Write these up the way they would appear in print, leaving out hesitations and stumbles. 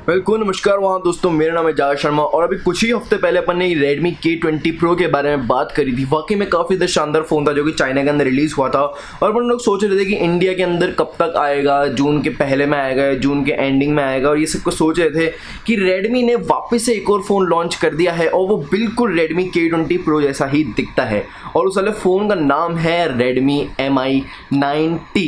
बिल्कुल नमस्कार वहाँ दोस्तों, मेरा नाम है शर्मा और अभी कुछ ही हफ्ते पहले अपन ने Redmi K20 Pro के बारे में बात करी थी। वाकई में काफ़ी ज़्यादा शानदार फ़ोन था जो कि चाइना के अंदर रिलीज़ हुआ था और अपन लोग सोच रहे थे कि इंडिया के अंदर कब तक आएगा, जून के पहले में आएगा या जून के एंडिंग में आएगा। और ये सबको सोच रहे थे कि Redmi ने वापस से एक और फ़ोन लॉन्च कर दिया है और वो बिल्कुल Redmi K20 Pro जैसा ही दिखता है और उस वाले फ़ोन का नाम है Redmi Mi 9T।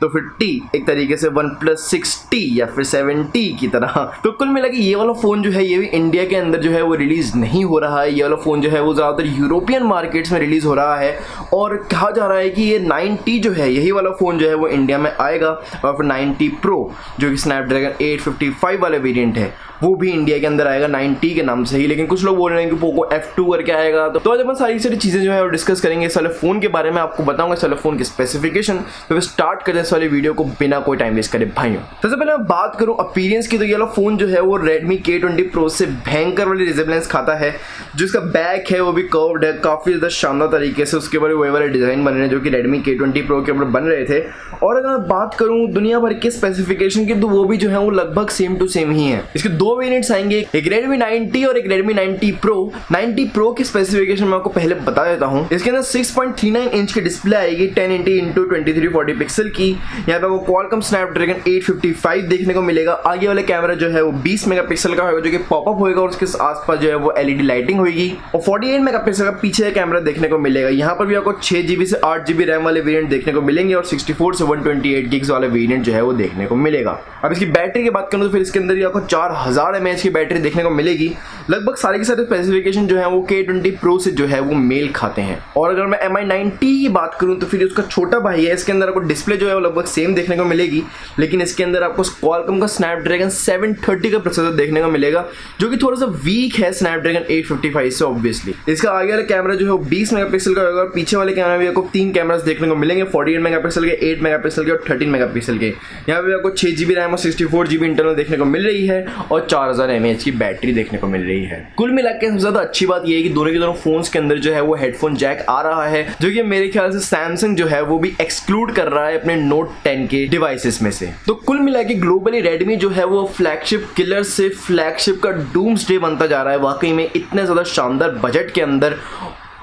तो फिर T एक तरीके से OnePlus 6T या फिर 7T की तरह। तो कुल मिला के ये वाला फ़ोन जो है ये भी इंडिया के अंदर जो है वो रिलीज़ नहीं हो रहा है। ये वाला फ़ोन जो है वो ज़्यादातर यूरोपियन मार्केट्स में रिलीज़ हो रहा है और कहा जा रहा है कि ये 9T जो है यही वाला फ़ोन जो है वो इंडिया में आएगा और फिर 9T Pro जो कि स्नैपड्रैगन 855 वाला वेरिएंट है वो भी इंडिया के अंदर आएगा 9T के नाम से ही। लेकिन कुछ लोग बोल रहे हैं कि पोको F2 करके आएगा। तो आज अपन सारी चीज़ें जो है वो डिस्कस करेंगे इस वाले फ़ोन के बारे में, आपको बताऊंगा इस वाले फ़ोन के स्पेसिफिकेशन। तो स्टार्ट करें इस वाले वीडियो को बिना कोई टाइम वेस्ट करे भाइयों। सबसे पहले मैं बात करूं अपीयरेंस की, तो ये वाला फ़ोन जो है वो Redmi K20 Pro से भयंकर वाली रिजेम्बलेंस खाता है। जो इसका बैक है वो भी कर्व्ड है, काफ़ी ज़्यादा शानदार तरीके से उसके ऊपर वही वाले डिज़ाइन बन रहे हैं जो कि Redmi K20 Pro के ऊपर बन रहे थे। और अगर मैं बात करूँ दुनिया भर के स्पेसिफिकेशन की तो वो भी जो है वो लगभग सेम टू सेम ही है। इसके दो वेरिएंट्स आएंगे, एक Redmi 9T और एक Redmi 9T Pro। 9T Pro की स्पेसिफिकेशन मैं आपको पहले बता देता हूं। इसके अंदर 6.39 इंच की डिस्प्ले आएगी 1080x2340 पिक्सल की। यहाँ पे आपको Qualcomm Snapdragon 855 देखने को मिलेगा। आगे वाला कैमरा जो है वो 20 मेगापिक्सल का होगा जो कि पॉपअप होगा और उसके आसपास जो है वो LED लाइटिंग होगी और 48 मेगापिक्सल का पीछे का कैमरा देखने को मिलेगा। यहाँ पर भी आपको 6GB से 8GB रैम वाले वेरिएंट देखने को मिलेंगे और 64 से 128 गिग्स वाला वेरिएंट जो है वो देखने को मिलेगा। अब इसकी बैटरी की बात करूँ तो फिर इसके अंदर आपको 4000 mAh की बैटरी देखने को मिलेगी। लगभग सारे के सारे स्पेसिफिकेशन जो है वो K20 Pro से जो है वो मेल खाते हैं। और अगर मैं Mi 9T की बात करूं तो फिर उसका छोटा भाई है, इसके अंदर आपको डिस्प्ले जो है वो लगभग सेम देखने को मिलेगी, लेकिन इसके अंदर आपको Qualcomm का Snapdragon 730 का प्रोसेसर देखने को मिलेगा जो कि थोड़ा सा वीक है Snapdragon 855 से ऑब्वियसली। इसका आगे वाला कैमरा जो है वो 20 मेगापिक्सल का होगा और पीछे वाले कैमरा में आपको 3 कैमरास देखने को मिलेंगे, 48 मेगापिक्सल के, 8 मेगापिक्सल के और 13 मेगापिक्सल के। यहाँ पे आपको 6GB रैम और 64GB इंटरनल देखने को मिल रही है और 4000 mAh की बैटरी देखने को मिल रही है। कुल मिला के सबसे ज्यादा अच्छी बात यह है कि दोनों के दोनों फोन्स के अंदर जो है वो हेडफोन जैक आ रहा है जो कि मेरे ख्याल से सैमसंग जो है वो भी एक्सक्लूड कर रहा है अपने नोट 10 के डिवाइसेस में से। तो कुल मिला के ग्लोबली रेडमी जो है वो फ्लैगशिप किलर से फ्लैगशिप का डूम्सडे बनता जा रहा है। वाकई में इतने ज्यादा शानदार बजट के अंदर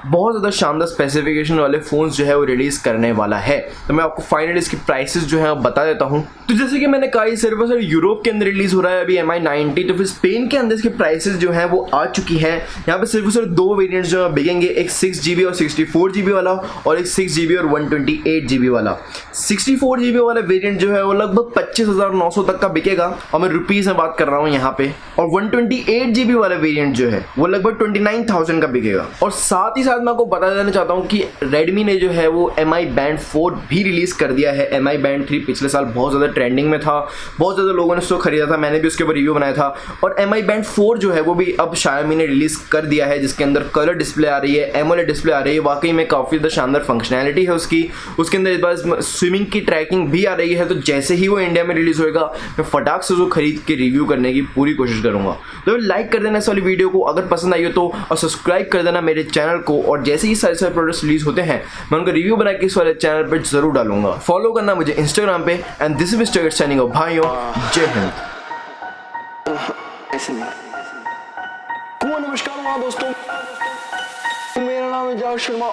बहुत ज़्यादा शानदार स्पेसिफिकेशन वाले फ़ोन्स जो है वो रिलीज़ करने वाला है। तो मैं आपको फाइनली इसकी प्राइसेस जो है बता देता हूँ। तो जैसे कि मैंने कहा सिर्फ और सिर्फ यूरोप के अंदर रिलीज़ हो रहा है अभी Mi 9T, तो फिर स्पेन के अंदर इसकी प्राइसेस जो है वो आ चुकी हैं। यहाँ पे सिर्फ और सिर्फ दो वेरिएंट्स जो बिकेंगे, एक 6GB और 64GB वाला और एक 6GB और 128GB वाला। 64GB वाला वेरिएंट जो है वो लगभग 25,900 तक का बिकेगा और मैं रुपीज़ में बात कर रहा हूँ यहाँ पे। और 128GB वाला वेरिएंट जो है वो लगभग 29,000 का बिकेगा। और साथ ही साथ मैं आपको बता देना चाहता हूँ कि Redmi ने जो है वो Mi Band 4 भी रिलीज कर दिया है। Mi Band 3 पिछले साल बहुत ज़्यादा ट्रेंडिंग में था, बहुत ज़्यादा लोगों ने उसको खरीदा था, मैंने भी उसके ऊपर रिव्यू बनाया था। और Mi Band 4 जो है वो भी अब Xiaomi ने रिलीज कर दिया है जिसके अंदर कलर डिस्प्ले आ रही है, AMOLED डिस्प्ले आ रही है। वाकई में काफ़ी ज़्यादा शानदार फंक्शनैलिटी है उसकी। उसके अंदर इस बार स्विमिंग की ट्रैकिंग भी आ रही है। तो जैसे ही वो इंडिया में रिलीज होएगा मैं फटाक से उसको खरीद के रिव्यू करने की पूरी कोशिश करूँगा। तो लाइक कर देना इस वाली वीडियो को अगर पसंद आई हो तो, और सब्सक्राइब कर देना मेरे चैनल को। और जैसे ही सारे प्रोडक्ट्स रिलीज होते हैं मैं उनका रिव्यू बना के इस वाले चैनल पे जरूर डालूंगा। फॉलो करना मुझे इंस्टाग्राम पे। And this is mister signing off भाइयों, जय हिंद। नमस्कार वहाँ दोस्तों, मेरा नाम है शर्मा।